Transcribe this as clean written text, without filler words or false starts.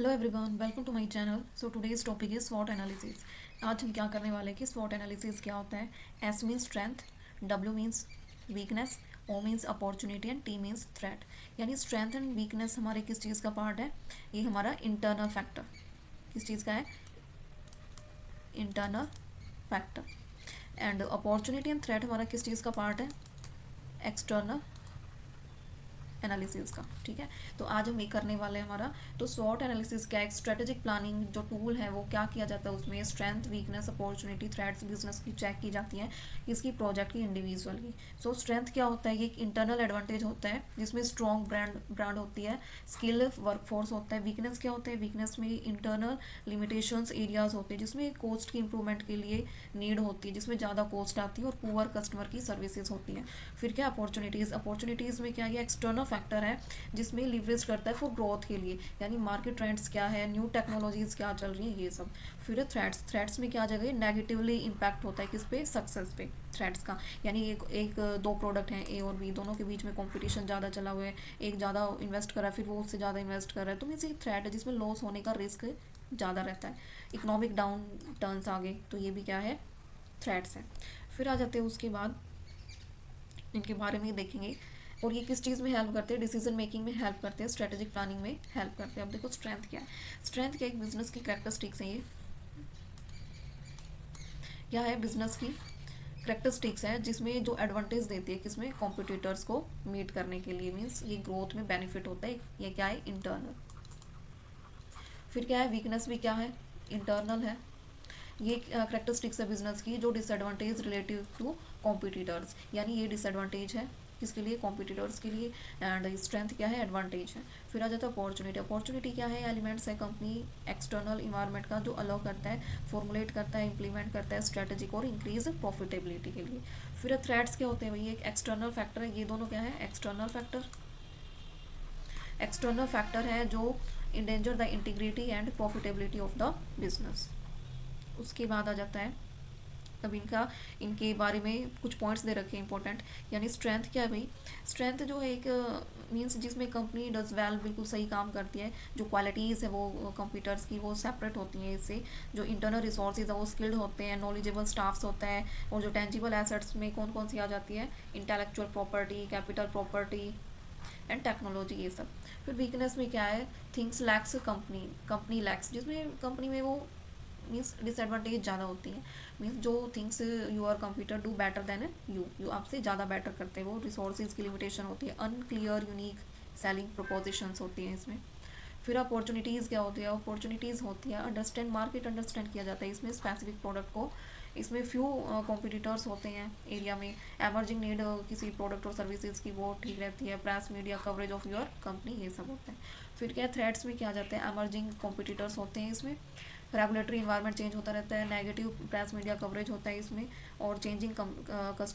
Hello everyone, welcome to my channel. So today's topic is स्वॉट analysis. आज हम क्या करने वाले हैं कि स्वॉट एनालिसिस क्या होता है। S means strength, W means weakness, O means opportunity and T means threat. यानी स्ट्रेंथ एंड वीकनेस हमारे किस चीज़ का पार्ट है? ये हमारा इंटरनल फैक्टर किस चीज़ का है? Internal factor. And opportunity and threat हमारा किस चीज़ का पार्ट है? एक्सटर्नल एनालिसिस का। ठीक है, तो आज हम ये करने वाले हैं हमारा। तो स्वॉट एनालिसिस क्या, एक स्ट्रेटेजिक प्लानिंग जो टूल है वो क्या किया जाता है, उसमें strength, weakness, opportunity, threats business की चेक की जाती है, किसकी? प्रोजेक्ट की, इंडिविजुअल की। सो स्ट्रेंथ क्या होता है? ये एक इंटरनल एडवांटेज होता है जिसमें स्ट्रॉन्ग ब्रांड होती है, स्किल वर्कफोर्स होता है। वीकनेस क्या होता है? वीकनेस में इंटरनल लिमिटेशंस एरियाज होते हैं जिसमें कॉस्ट की इंप्रूवमेंट के लिए नीड होती है, जिसमें ज़्यादा कॉस्ट आती है और पुअर कस्टमर की सर्विसेज होती हैं। फिर क्या अपॉर्चुनिटीज़? अपॉर्चुनिटीज़ में क्या, ये एक्सटर्नल फैक्टर है जिसमें लिवरेज करता है फॉर ग्रोथ के लिए, यानी मार्केट ट्रेंड्स क्या है, न्यू टेक्नोलॉजीज क्या चल रही है, ये सब। फिर थ्रेट्स, थ्रेट्स में क्या आ जाएगा? नेगेटिवली इम्पैक्ट होता है किस पे? सक्सेस पे, थ्रेट्स का। यानी एक दो प्रोडक्ट हैं, ए और बी, दोनों के बीच में कंपटीशन ज़्यादा चला हुआ है, एक ज़्यादा इन्वेस्ट कर रहा है, फिर वो उससे ज़्यादा इन्वेस्ट कर रहा है, तो मीन्स एक थ्रेट है जिसमें लॉस होने का रिस्क ज़्यादा रहता है। इकोनॉमिक डाउन टर्न्स आ गए तो ये भी क्या है? थ्रेट्स हैं। फिर आ जाते हैं उसके बाद इनके बारे में देखेंगे। और ये किस चीज़ में हेल्प करते हैं? डिसीजन मेकिंग में हेल्प करते हैं, स्ट्रेटेजिक प्लानिंग में हेल्प करते हैं। अब देखो स्ट्रेंथ क्या है। स्ट्रेंथ क्या, एक बिजनेस की कैरेक्टरिस्टिक्स हैं ये। क्या है? बिजनेस की करेक्टरिस्टिक्स है जिसमें जो एडवांटेज देती है किसमें? कॉम्पिटिटर्स को मीट करने के लिए, मीन्स ये ग्रोथ में बेनिफिट होता है। ये क्या है? इंटरनल। फिर क्या है? वीकनेस भी क्या है? इंटरनल है। ये करेक्टरिस्टिक्स है बिजनेस की जो डिसएडवांटेज रिलेटिव टू कॉम्पिटिटर्स, यानी ये डिसएडवांटेज है किसके लिए? कॉम्पिटिटर्स के लिए। एंड स्ट्रेंथ क्या है? एडवांटेज है। फिर आ जाता है अपॉर्चुनिटी। अपॉर्चुनिटी क्या है? एलिमेंट्स है कंपनी एक्सटर्नल इन्वायरमेंट का जो अलाउ करता है, फॉर्मुलेट करता है, इंप्लीमेंट करता है स्ट्रेटेजिक और इंक्रीज प्रॉफिटेबिलिटी के लिए। फिर थ्रेट्स क्या होते हैं भाई? एक एक्सटर्नल फैक्टर है, ये दोनों क्या है? External factor. एक्सटर्नल फैक्टर है जो endanger the integrity and profitability of the business. उसके बाद आ जाता है अब इनके बारे में कुछ पॉइंट्स दे रखे हैं इंपॉर्टेंट। यानी स्ट्रेंथ क्या है भाई? स्ट्रेंथ जो है एक मीन्स जिसमें कंपनी डज वेल, बिल्कुल सही काम करती है। जो क्वालिटीज़ है वो कंप्यूटर्स की वो सेपरेट होती हैं इससे। जो इंटरनल रिसोर्सेज है वो स्किल्ड होते हैं, नॉलेजेबल स्टाफ्स होता है। और जो टेंजिबल एसेट्स में कौन कौन सी आ जाती है? Intellectual property, capital property and technology, ये सब। फिर वीकनेस में क्या है? थिंग्स लैक्स, कंपनी लैक्स, जिसमें कंपनी में वो मीन्स डिसएडवांटेज ज़्यादा होती है। मीन्स जो things your computer do better than you आपसे ज़्यादा बेटर करते हैं, वो रिसोर्सेज की लिमिटेशन होती है, अनक्लियर यूनिक सेलिंग प्रोपोजिशंस होती हैं इसमें। फिर अपॉर्चुनिटीज़ क्या होती है? अपॉर्चुनिटीज़ होती है अंडरस्टैंड, मार्केट अंडरस्टैंड किया जाता है इसमें स्पेसिफिक प्रोडक्ट को। इसमें फ्यू कॉम्पिटिटर्स होते हैं एरिया में। एमर्जिंग नीड किसी प्रोडक्ट और सर्विसेज की वो ठीक रहती है, press media coverage of your company, ये सब होता है। फिर क्या थ्रेट्स में क्या आ जाते हैं? एमर्जिंग कॉम्पिटिटर्स होते हैं इसमें। रेगुलेटरी इन्वायरमेंट चेंज होता रहता है, नेगेटिव प्रेस मीडिया कवरेज होता है इसमें। और चेंजिंग कस्टमर